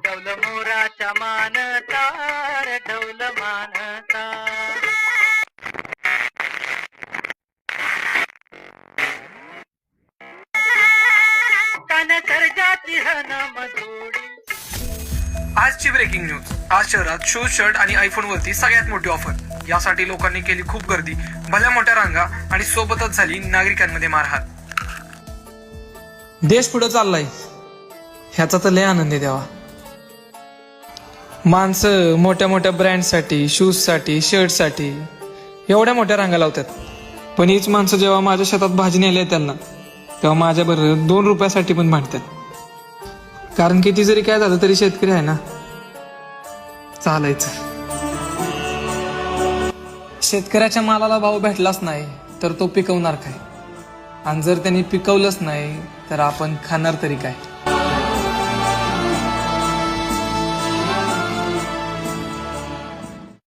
डौल मोराच्या मानता रे डौल मानता. कान सर्जाची हन मधोडी. आजची ब्रेकिंग न्यूज. आज शहरात शूज शर्ट आणि आयफोन वरती सगळ्यात मोठी ऑफर. यासाठी लोकांनी केली खूप गर्दी, भल्या मोठ्या रांगा आणि सोबतच झाली नागरिकांमध्ये मारहाण. देश पुढे चाललाय ह्याचा तर लय आनंद आहे देवा. माणसं मोठ्या मोठ्या ब्रँडसाठी, शूजसाठी, शर्टसाठी एवढ्या मोठ्या रांगा लावतात. पण हीच माणसं जेव्हा माझ्या शेतात भाजी न्यायला त्यांना, तेव्हा माझ्याबरोबर 2 रुपयासाठी पण भांडतात. कारण किती जरी काय झालं तरी शेतकरी आहे ना, चालायचं. शेतकऱ्याच्या मालाला भाव भेटलाच नाही तर तो पिकवणार काय, आणि जर त्यांनी पिकवलंच नाही तर आपण खाणार तरी काय.